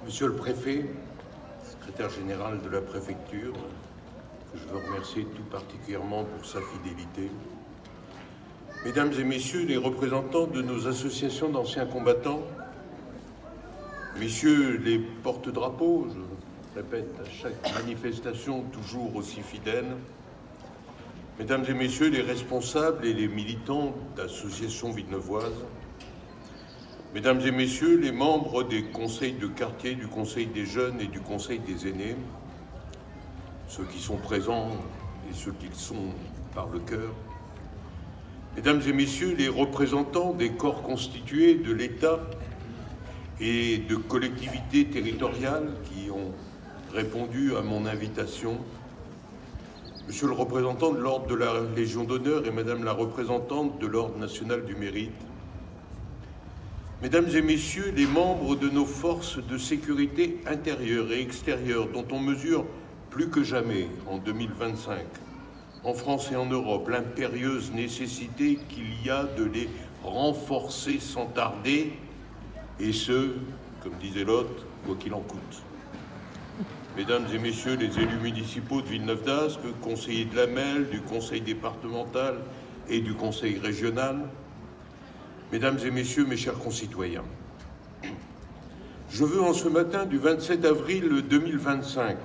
Monsieur le préfet, secrétaire général de la préfecture, que je veux remercier tout particulièrement pour sa fidélité, mesdames et messieurs les représentants de nos associations d'anciens combattants, messieurs les porte-drapeaux, je répète à chaque manifestation toujours aussi fidèles, mesdames et messieurs les responsables et les militants d'associations villeneuvoises, mesdames et messieurs les membres des conseils de quartier, du conseil des jeunes et du conseil des aînés, ceux qui sont présents et ceux qui le sont par le cœur, mesdames et messieurs les représentants des corps constitués de l'État et de collectivités territoriales qui ont répondu à mon invitation, monsieur le représentant de l'Ordre de la Légion d'honneur et madame la représentante de l'Ordre national du mérite, mesdames et messieurs les membres de nos forces de sécurité intérieure et extérieure dont on mesure plus que jamais en 2025, en France et en Europe, l'impérieuse nécessité qu'il y a de les renforcer sans tarder, et ce, comme disait l'autre, quoi qu'il en coûte. Mesdames et messieurs les élus municipaux de Villeneuve-d'Ascq, conseillers de la MEL, du conseil départemental et du conseil régional, mesdames et messieurs, mes chers concitoyens, je veux en ce matin du 27 avril 2025,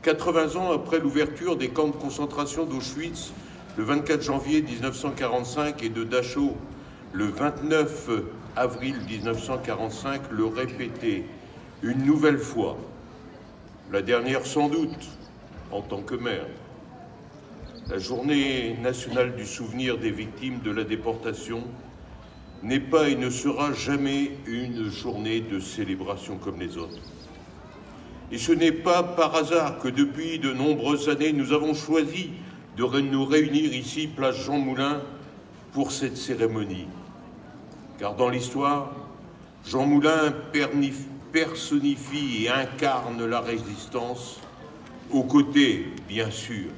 80 ans après l'ouverture des camps de concentration d'Auschwitz le 24 janvier 1945 et de Dachau le 29 avril 1945, le répéter une nouvelle fois, la dernière sans doute en tant que maire. La journée nationale du souvenir des victimes de la déportation n'est pas et ne sera jamais une journée de célébration comme les autres. Et ce n'est pas par hasard que depuis de nombreuses années, nous avons choisi de nous réunir ici, place Jean Moulin, pour cette cérémonie. Car dans l'histoire, Jean Moulin personnifie et incarne la résistance, aux côtés, bien sûr,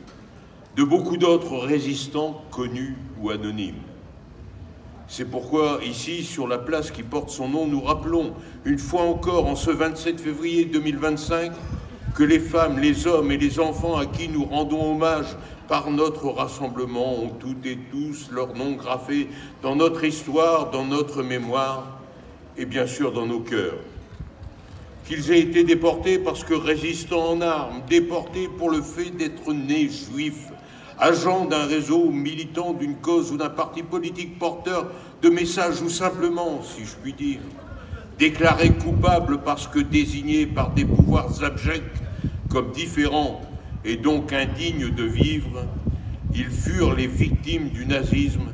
de beaucoup d'autres résistants connus ou anonymes. C'est pourquoi, ici, sur la place qui porte son nom, nous rappelons, une fois encore, en ce 27 février 2025, que les femmes, les hommes et les enfants à qui nous rendons hommage par notre rassemblement ont toutes et tous leur nom gravé dans notre histoire, dans notre mémoire et bien sûr dans nos cœurs. Qu'ils aient été déportés parce que résistants en armes, déportés pour le fait d'être nés juifs, agents d'un réseau, militants d'une cause ou d'un parti politique porteur de messages ou simplement, si je puis dire, déclarés coupables parce que désignés par des pouvoirs abjects comme différents et donc indignes de vivre, ils furent les victimes du nazisme,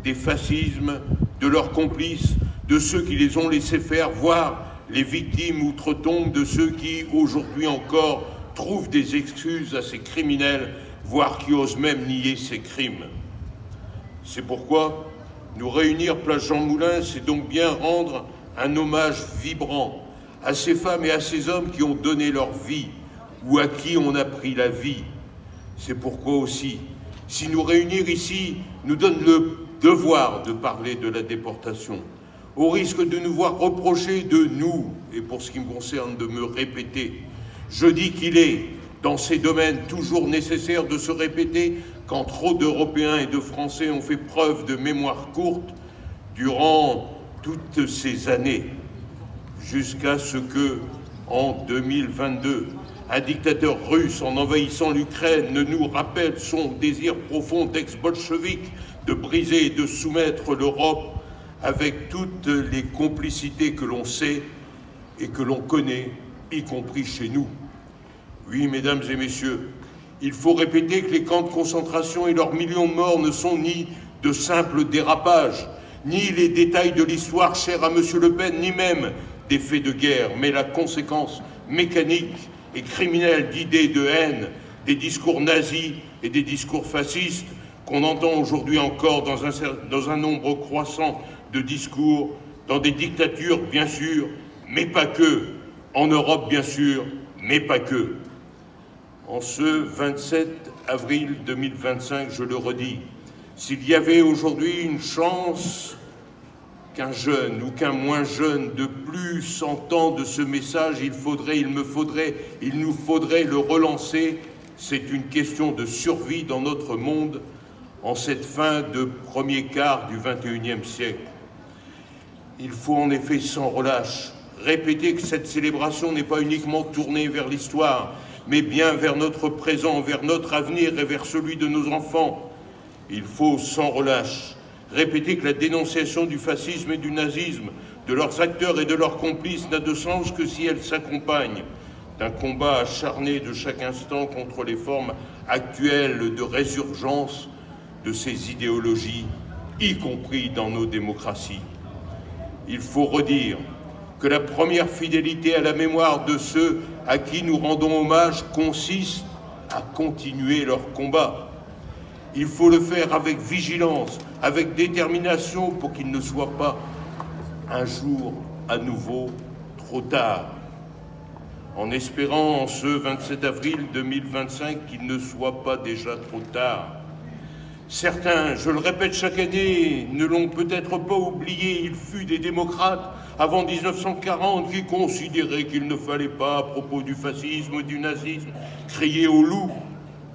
des fascismes, de leurs complices, de ceux qui les ont laissés faire, voire les victimes outre-tombe de ceux qui, aujourd'hui encore, trouvent des excuses à ces criminels, voire qui osent même nier ces crimes. C'est pourquoi nous réunir place Jean Moulin, c'est donc bien rendre un hommage vibrant à ces femmes et à ces hommes qui ont donné leur vie ou à qui on a pris la vie. C'est pourquoi aussi, si nous réunir ici nous donne le devoir de parler de la déportation, au risque de nous voir reprocher de nous, et pour ce qui me concerne de me répéter, je dis qu'il est dans ces domaines toujours nécessaire de se répéter quand trop d'Européens et de Français ont fait preuve de mémoire courte durant toutes ces années, jusqu'à ce que, en 2022, un dictateur russe, en envahissant l'Ukraine, ne nous rappelle son désir profond d'ex-bolchevique de briser et de soumettre l'Europe avec toutes les complicités que l'on sait et que l'on connaît, y compris chez nous. Oui, mesdames et messieurs, il faut répéter que les camps de concentration et leurs millions de morts ne sont ni de simples dérapages, ni les détails de l'histoire chers à M. Le Pen, ni même des faits de guerre, mais la conséquence mécanique et criminelle d'idées de haine, des discours nazis et des discours fascistes qu'on entend aujourd'hui encore dans un nombre croissant de discours, dans des dictatures bien sûr, mais pas que, en Europe bien sûr, mais pas que. En ce 27 avril 2025, je le redis, s'il y avait aujourd'hui une chance qu'un jeune ou qu'un moins jeune de plus entende ce message, il nous faudrait le relancer. C'est une question de survie dans notre monde en cette fin de premier quart du XXIe siècle. Il faut en effet sans relâche répéter que cette célébration n'est pas uniquement tournée vers l'histoire, mais bien vers notre présent, vers notre avenir et vers celui de nos enfants. Il faut sans relâche répéter que la dénonciation du fascisme et du nazisme, de leurs acteurs et de leurs complices, n'a de sens que si elle s'accompagne d'un combat acharné de chaque instant contre les formes actuelles de résurgence de ces idéologies, y compris dans nos démocraties. Il faut redire que la première fidélité à la mémoire de ceux à qui nous rendons hommage consiste à continuer leur combat. Il faut le faire avec vigilance, avec détermination pour qu'il ne soit pas un jour à nouveau trop tard. En espérant en ce 27 avril 2025 qu'il ne soit pas déjà trop tard. Certains, je le répète chaque année, ne l'ont peut-être pas oublié, il fut des démocrates avant 1940 qui considéraient qu'il ne fallait pas, à propos du fascisme ou du nazisme, crier au loup,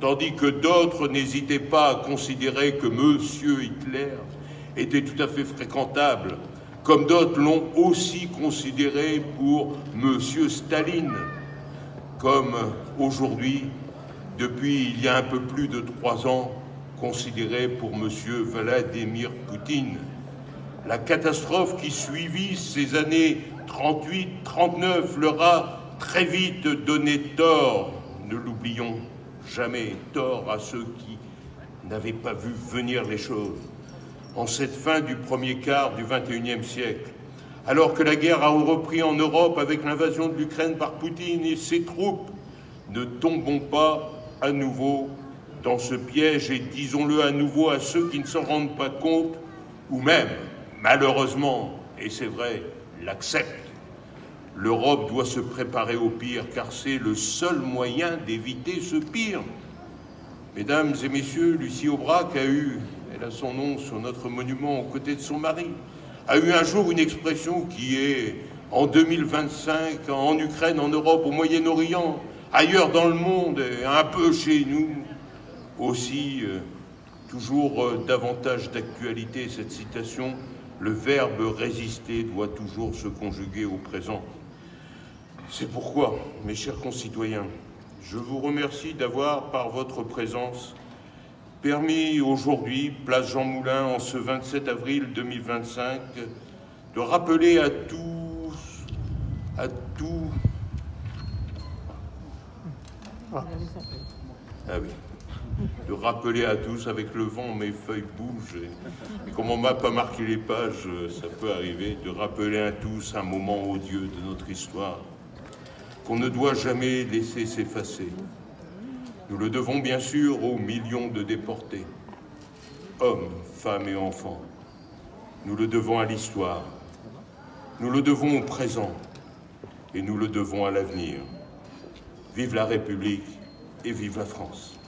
tandis que d'autres n'hésitaient pas à considérer que M. Hitler était tout à fait fréquentable, comme d'autres l'ont aussi considéré pour M. Staline, comme aujourd'hui, depuis il y a un peu plus de 3 ans, considéré pour M. Vladimir Poutine. La catastrophe qui suivit ces années 38-39 leur a très vite donné tort, ne l'oublions jamais, tort à ceux qui n'avaient pas vu venir les choses. En cette fin du premier quart du XXIe siècle, alors que la guerre a repris en Europe avec l'invasion de l'Ukraine par Poutine et ses troupes, ne tombons pas à nouveau dans ce piège et disons-le à nouveau à ceux qui ne s'en rendent pas compte ou même, malheureusement, et c'est vrai, l'acceptent. L'Europe doit se préparer au pire car c'est le seul moyen d'éviter ce pire. Mesdames et messieurs, Lucie Aubrac elle a son nom sur notre monument aux côtés de son mari, a eu un jour une expression qui est en 2025, en Ukraine, en Europe, au Moyen-Orient, ailleurs dans le monde, et un peu chez nous, aussi toujours davantage d'actualité cette citation, le verbe résister doit toujours se conjuguer au présent. C'est pourquoi, mes chers concitoyens, je vous remercie d'avoir, par votre présence, permis aujourd'hui, place Jean Moulin, en ce 27 avril 2025, de rappeler à tous, avec le vent, mes feuilles bougent, et comme on ne m'a pas marqué les pages, ça peut arriver, de rappeler à tous un moment odieux de notre histoire, qu'on ne doit jamais laisser s'effacer. Nous le devons bien sûr aux millions de déportés, hommes, femmes et enfants. Nous le devons à l'histoire, nous le devons au présent, et nous le devons à l'avenir. Vive la République et vive la France.